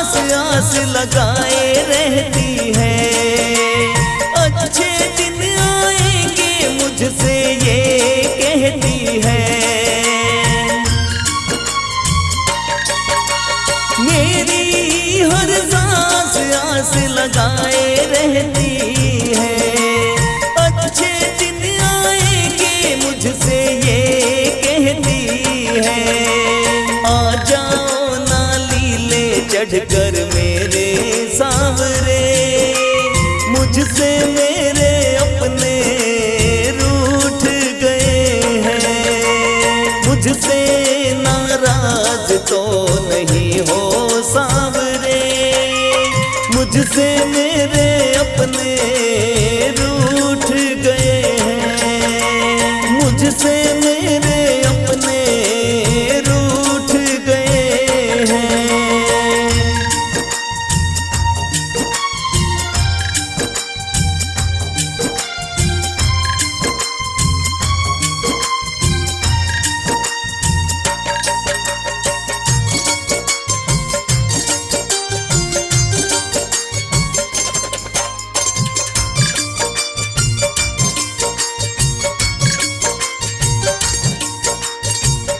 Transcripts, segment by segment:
आस लगाए रहती है। अच्छे दिन आएंगे मुझसे ये कहती है। मेरी हर सांस आस लगाए रहती है। अच्छे दिन आएंगे मुझसे ये कहती है। आ जाओ नाली ले चढ़कर मेरे सांवरे, मुझसे मेरे अपने रूठ गए हैं। मुझसे नाराज तो नहीं हो सांवरे, मुझसे मेरे अपने रूठ गए हैं। मुझसे मेरे अपने रूठ गए हैं।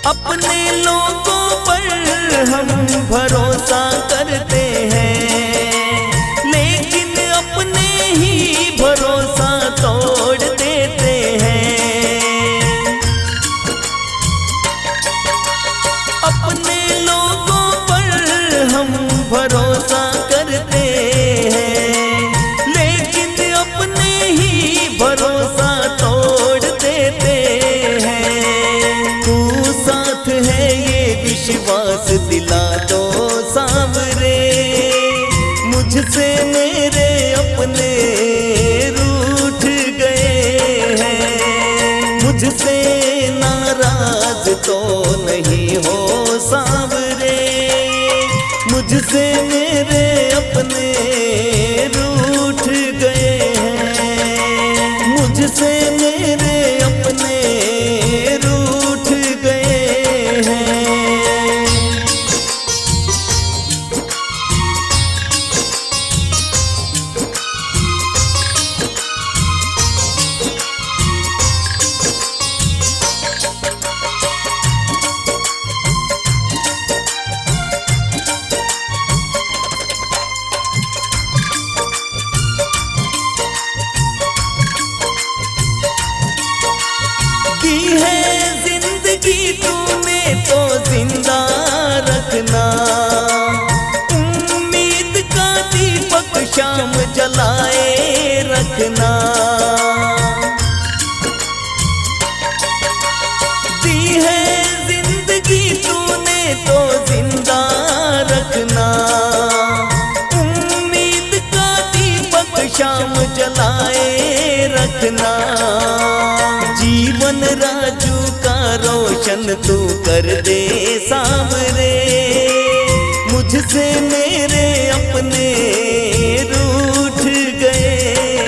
अपने लोगों पर हम भरोसा करते हैं, लेकिन अपने ही भरोसा तोड़ देते हैं। अपने लोगों पर हम भरोसा करते हैं, लेकिन अपने ही भरोसा तोड़ देते हैं। तू साथ है ये विश्वास दिला दो सांवरे, मुझसे मेरे अपने रूठ गए हैं। मुझसे नाराज तो नहीं हो सांवरे, मुझसे मेरे अपने रूठ गए हैं। मुझसे मेरे अपने रूठ गए हैं। दी है जिंदगी तूने तो जिंदा रखना, उम्मीद का दीपक शाम जलाए रखना। दी है जिंदगी तूने तो जिंदा रखना, उम्मीद का दीपक शाम जलाए रखना। जीवन राजू का रोशन तू कर दे सांवरे, मुझसे मेरे अपने रूठ गए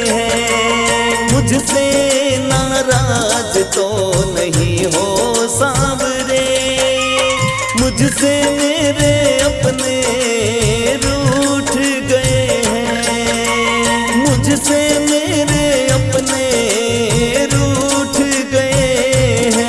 हैं। मुझसे नाराज तो नहीं हो सांवरे, मुझसे मेरे अपने रूठ गए हैं। मुझसे मेरे अपने रूठ गए हैं।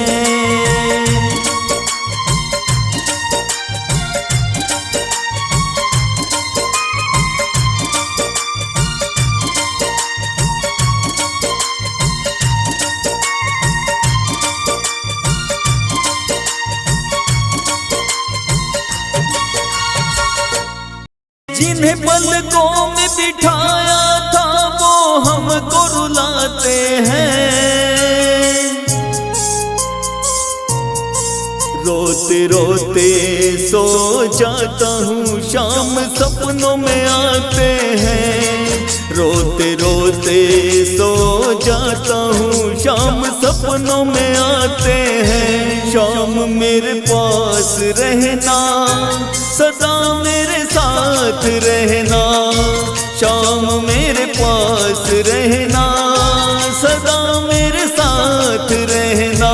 जिन्हें पलकों में बिठाया था वो हमको रुलाते हैं। रोते रोते सो जाता हूँ, शाम सपनों में आते हैं। रोते रोते सो जाता हूँ, शाम सपनों में आते हैं। शाम मेरे पास रहना, सदा मेरे साथ रहना। शाम मेरे पास रहना, सदा मेरे साथ रहना।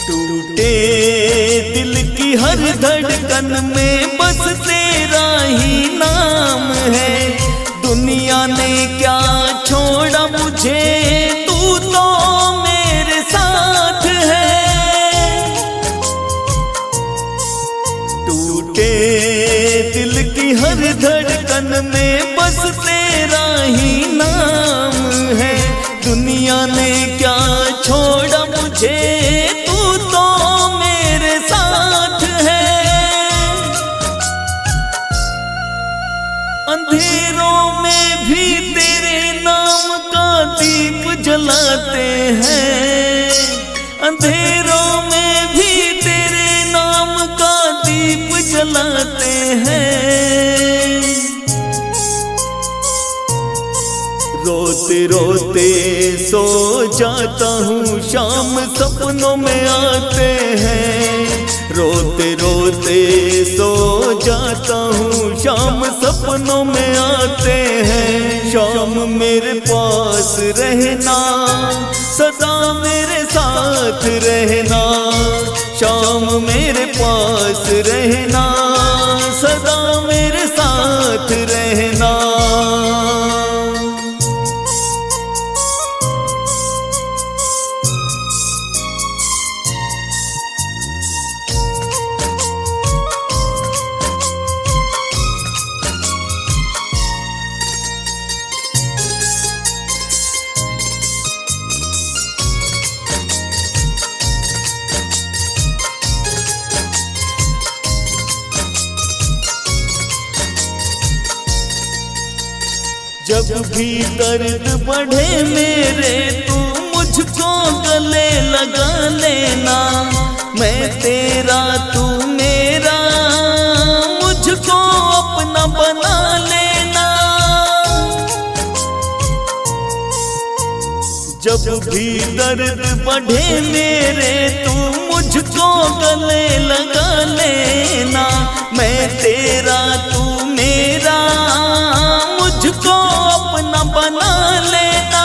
टूटे दिल की हर धड़कन में बस तेरा ही नाम है। दुनिया ने क्या छोड़ा मुझे, तू तो मेरे साथ है। टूटे दिल की हर धड़कन में बस तेरा ही नाम है। दुनिया ने क्या छोड़ा मुझे, तू तो मेरे साथ है। अंधेरों में भी तेरे नाम का दीप जलाते हैं। अंधेरों में भी तेरे नाम का दीप जलाते हैं। रोते रोते सो जाता हूँ, शाम सपनों में आते हैं। रोते रोते सो जाता हूँ, शाम सपनों में आते हैं। शाम मेरे पास रहना, सदा मेरे साथ रहना। शाम मेरे पास रहना, सदा मेरे साथ रहना। जब भी दर्द बढ़े मेरे, तू मुझको गले लगा लेना। मैं तेरा तू मेरा, मुझको अपना बना लेना। जब भी दर्द बढ़े मेरे, तू मुझको गले लगा लेना। मैं तेरा तू मेरा, मुझको अपना बना लेना।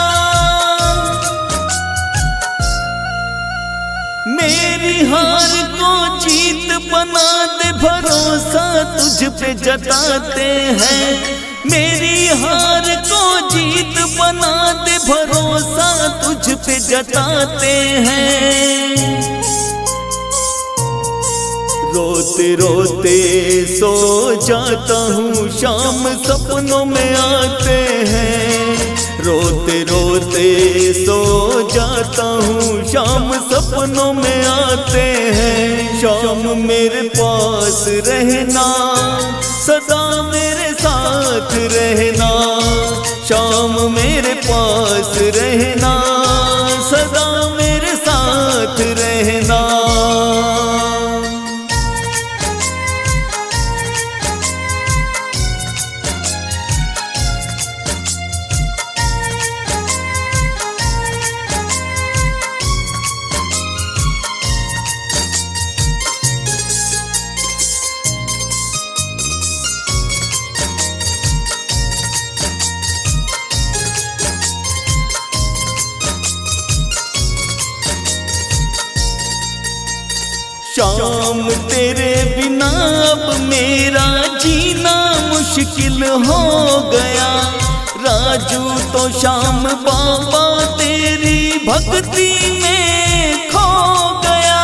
मेरी हार को जीत बना दे, भरोसा तुझ पे जताते हैं। मेरी हार को जीत बना दे, भरोसा तुझ पे जताते हैं। रोते रोते सो जाता हूँ, शाम सपनों में आते हैं। रोते रोते सो जाता हूँ, शाम सपनों में आते हैं। शाम मेरे पास रहना, सदा मेरे साथ रहना। शाम मेरे पास रहना, सदा मेरे साथ रहना। शाम तेरे बिना अब मेरा जीना मुश्किल हो गया। राजू तो शाम बाबा तेरी भक्ति में खो गया।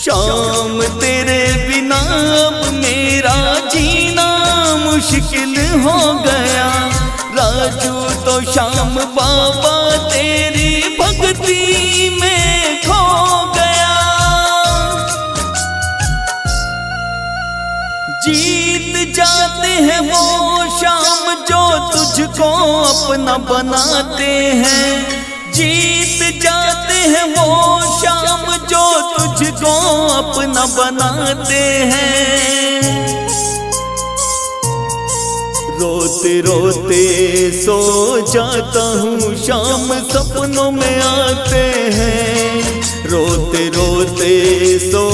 शाम तेरे बिना अब मेरा जीना मुश्किल हो गया। राजू तो शाम बाबा तेरी भक्ति में खो गया। जीत जाते हैं वो शाम जो तुझको अपना बनाते हैं। जीत जाते हैं वो शाम जो तुझको अपना बनाते हैं। रोते रोते सो जाता हूँ, शाम सपनों में आते हैं। रोते रोते सो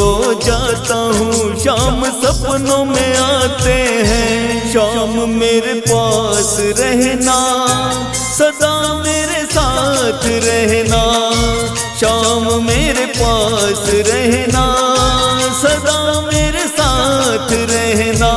जाता हूँ, शाम सपनों में आते हैं। शाम मेरे पास रहना, सदा मेरे साथ रहना, शाम मेरे पास रहना, सदा मेरे साथ रहना।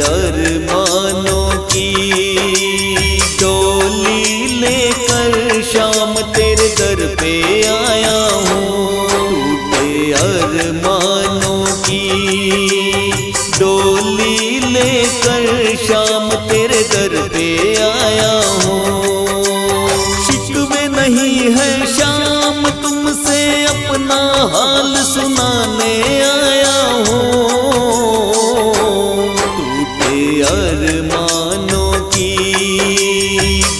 अरमानों की डोली लेकर शाम तेरे दर पे आया हूँ। टूटे अरमानों की डोली लेकर शाम तेरे दर पे आया हूँ। शिकवे नहीं है शाम तुमसे, अपना हाल सुनाने आया हूँ। अरमानों की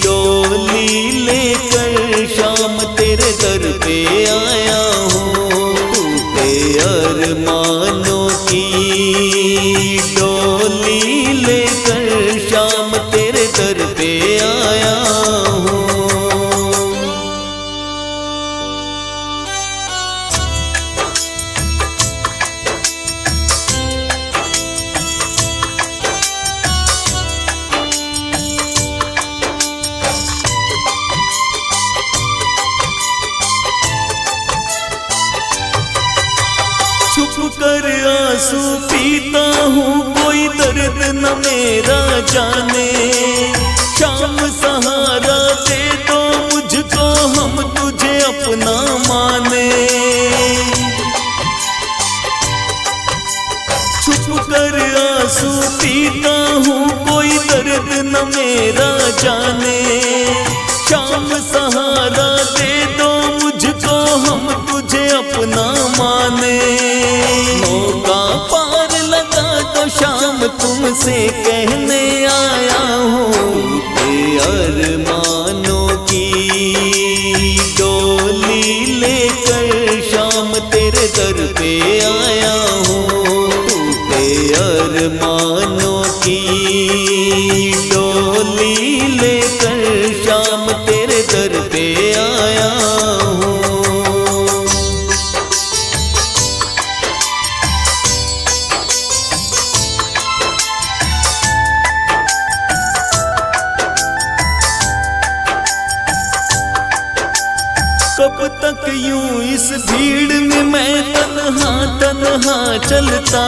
डोली लेकर शाम तेरे दर पे आया हूँ। टूटे अरमानों की डोली लेकर शाम तेरे दर पे आया हूँ। छुप कर आंसू पीता हूँ, कोई दर्द न मेरा जाने। शाम सहारा दे दो मुझको, हम तुझे अपना माने। छुप कर आंसू पीता हूँ, कोई दर्द न मेरा जाने। शाम सहारा दे दो मुझको, हम तुझे अपना माने। मौका पार लगा तो शाम तुमसे कहने आया हूँ। अरमानों की डोली लेकर शाम तेरे दर पे आया हूँ। टूटे अरमानों की डोली लेकर शाम तेरे दर पे आया हूँ। कब तक यूं इस भीड़ में मैं तन्हा तन्हा चलता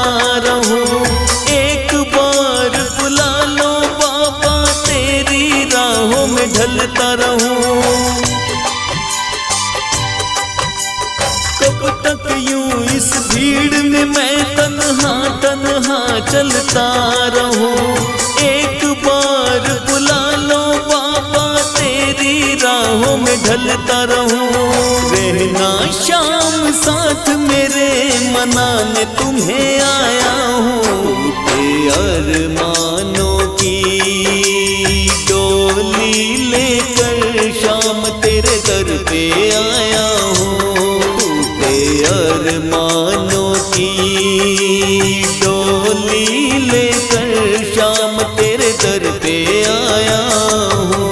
रहूं। एक बार बुला लो बाबा, तेरी राहों में ढलता रहूं। कब तक यूं इस भीड़ में मैं तन्हा तन्हा चलता रहूं। एक बार बुला लो बाबा, तेरी राहों में ढलता रहूं। रहना शाम साथ मेरे, मनाने तुम्हें आया हूँ। अरमानों की डोली लेकर शाम तेरे दर पे आया हूँ। टूटे अरमानों की डोली लेकर शाम तेरे दर पे आया हूँ।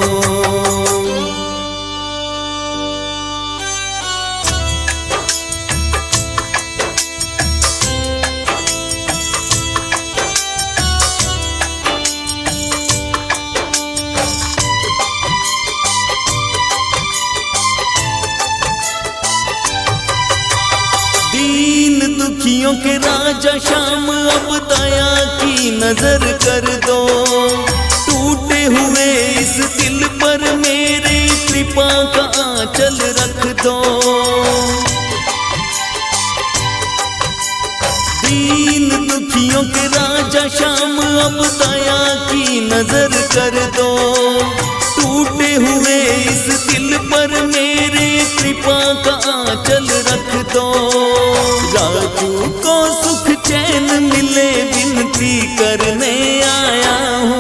दुखियों के राजा शाम, अब दया की नजर कर दो। टूटे हुए इस दिल पर मेरे कृपा का आंचल रख दो। दीन दुखियों के राजा शाम, अब दया की नजर कर दो। टूटे हुए इस दिल पर मेरे कृपा का आंचल रख दो। राजू को सुख चैन मिले, विनती करने आया हूँ।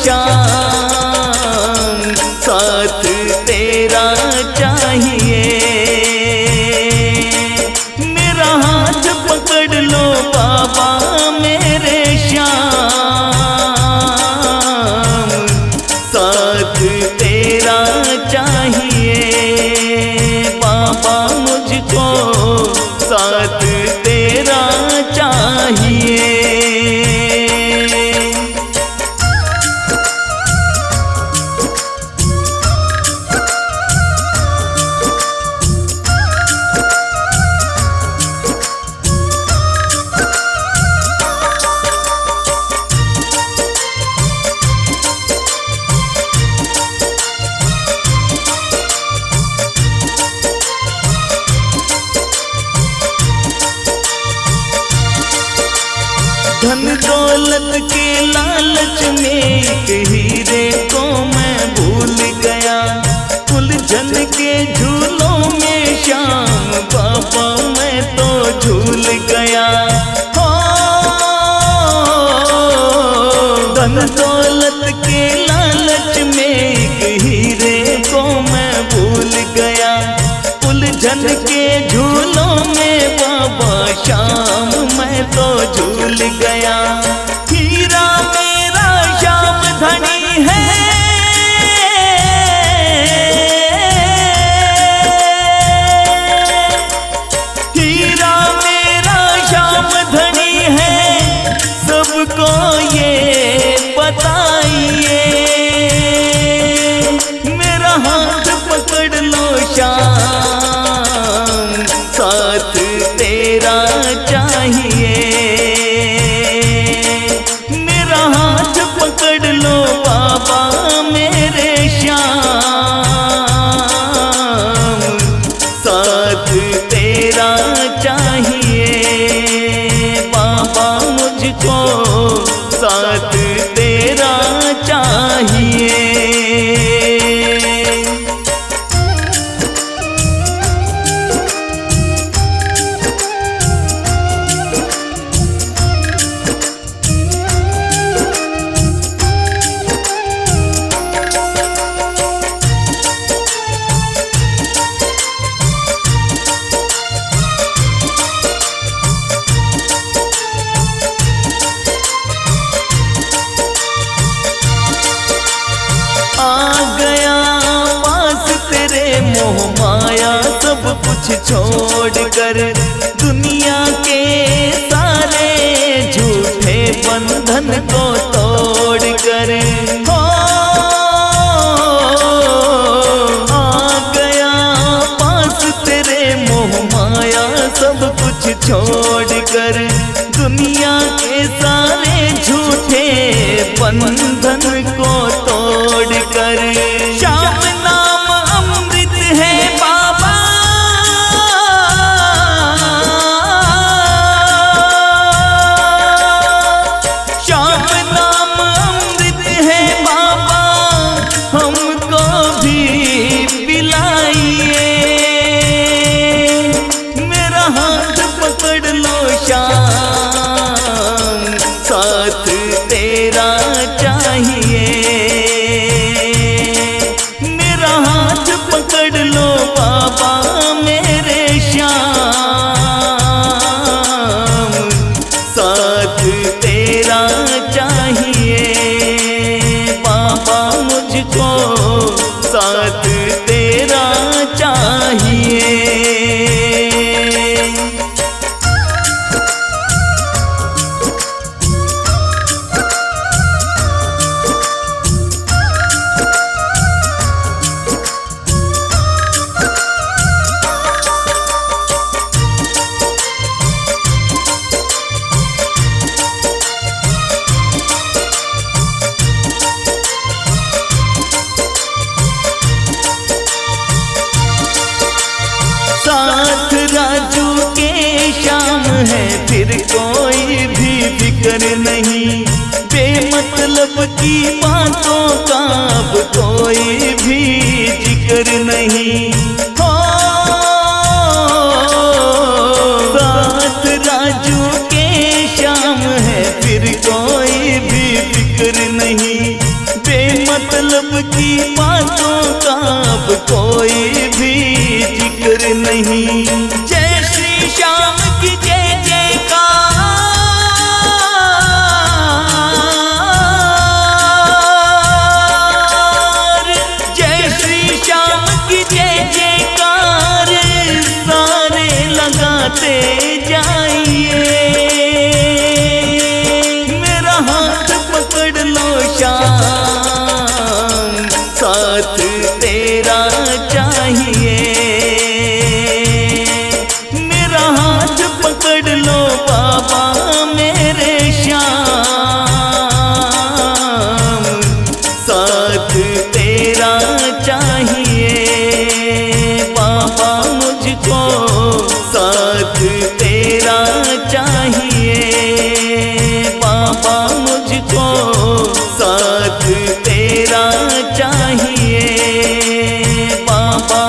श्याम, साथ तेरा चाहिए। मेरा हाथ पकड़ लो बाबा मेरे श्याम, साथ तेरा चाहिए। बाबा मुझको साथ तेरा चाहिए। धन दौलत के लालच में एक हीरे को मैं भूल गया। उलझन के झूलों में श्याम बाबा मैं तो झूल गया। हो धन दौलत के लालच में एक हीरे को मैं भूल गया। उलझन के झूलों में बाबा श्याम मैं तो झूल गया। हीरा मेरा श्याम धनी है, हीरा मेरा श्याम धनी है, सबको ये बताइए। मेरा हाथ पकड़ लो श्याम, साथ तेरा चाहिए। मेरा हाथ पकड़ लो बाबा मेरे श्याम, साथ तेरा चाहिए। बाबा मुझको साथ तेरा चाहिए। मोह माया सब कुछ छोड़कर, दुनिया के सारे झूठे बंधन को तोड़कर, हो आ गया पास तेरे। मोह माया सब कुछ छोड़कर, दुनिया के सारे झूठे बंधन को तोड़कर। श्याम नाम अमृत है बाबा, श्याम नाम अमृत है बाबा, हमको भी पिलाइए। मेरा हाथ पकड़ लो श्याम, साथ तेरा चाहिए। मेरा हाथ पकड़ लो बाबा मेरे श्याम, साथ तेरा चाहिए। बाबा मुझको साथ तेरा चाहिए। साथ राजू के श्याम है, फिर कोई भी फिक्र नहीं। बेमतलब की बातों का अब कोई भी जिक्र नहीं। हो साथ राजू के श्याम है, फिर कोई भी फिक्र नहीं। मतलब की बातों का अब कोई भी जिक्र नहीं। जय श्री श्याम की जय जयकार, जय श्री श्याम की जय जयकार, सारे लगाते जाइए। मेरा हाथ पकड़ लो श्याम, साथ तेरा चाहिए। मेरा हाथ पकड़ लो बाबा मेरे श्याम, साथ तेरा चाहिए। बाबा मुझको साथ तेरा चाहिए। बाबा मुझको साथ तेरा चाहिए। बाबा